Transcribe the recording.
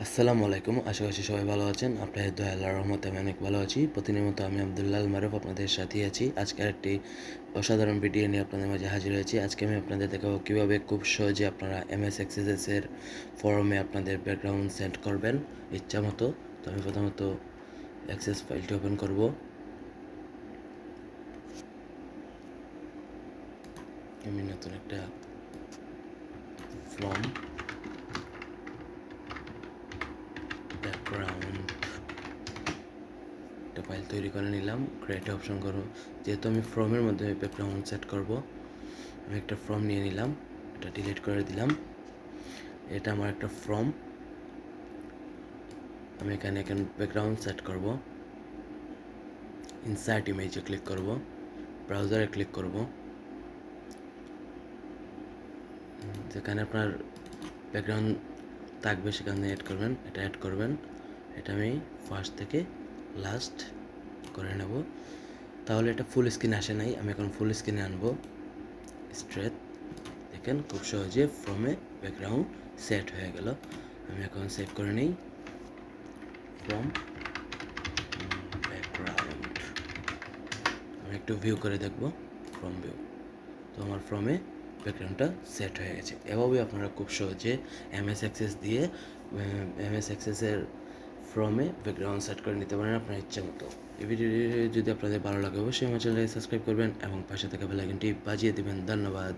আসসালামু আলাইকুম। আশা করছি সবাই ভালো আছেন। আপনাদের দয়া আল্লাহর রহমতে আমি অনেক ভালো আছি। প্রতিদিনের মতো আমি আব্দুল্লাহ আল মারুফ আপনাদের সাথেই আছি। আজকে আরেকটি অসাধারণ ভিডিও নিয়ে আপনাদের মাঝে হাজির হয়েছি। আজকে আমি আপনাদের দেখাবো কীভাবে খুব সহজে আপনারা এমএস এক্সেসের ফরমে আপনাদের ব্যাকগ্রাউন্ড সেট করবেন ইচ্ছা মতো। তো আমি প্রথমত এক্সেস ফাইলটি ওপেন করব। আমি নতুন একটা ফর্ম ব্যাকগ্রাউন্ড একটা ফাইল তৈরি করে নিলাম। ক্রিয়েট অপশন করব। যেহেতু আমি ফর্মের মধ্যে ব্যাকগ্রাউন্ড সেট করব, আমি একটা ফর্ম নিয়ে নিলাম, এটা ডিলিট করে দিলাম। এটা আমার একটা ফর্ম। আমি এখানে ব্যাকগ্রাউন্ড সেট করব। ইনসার্ট ইমেজে ক্লিক করব, ব্রাউজারে ক্লিক করব। যেখানে আপনার ব্যাকগ্রাউন্ড থাকবে সেখানে অ্যাড করবেন, এটা অ্যাড করবেন। এটা আমি ফার্স্ট থেকে লাস্ট করে নেব। তাহলে এটা ফুল স্ক্রিন আসে নাই, আমি এখন ফুল স্ক্রিনে আনবো। স্ট্রেট দেখেন খুব সহজে ফর্মে ব্যাকগ্রাউন্ড সেট হয়ে গেল। আমি এখন সেভ করে নিই ফর্ম ব্যাকগ্রাউন্ড। আমি একটু ভিউ করে দেখব, ফর্ম ভিউ। তো আমার ফর্মে ব্যাকগ্রাউন্ডটা সেট হয়ে গেছে। এভাবেই আপনারা খুব সহজে এমএস অ্যাক্সেস দিয়ে এমএস অ্যাক্সেসের ফর্মে ব্যাকগ্রাউন্ড সেট করে নিতে পারেন আপনার ইচ্ছা মতো। এই ভিডিওটি যদি আপনাদের ভালো লাগে অবশ্যই আমার চ্যানেলকে সাবস্ক্রাইব করবেন এবং পাশে থাকা বেল আইকনটি বাজিয়ে দেবেন। ধন্যবাদ।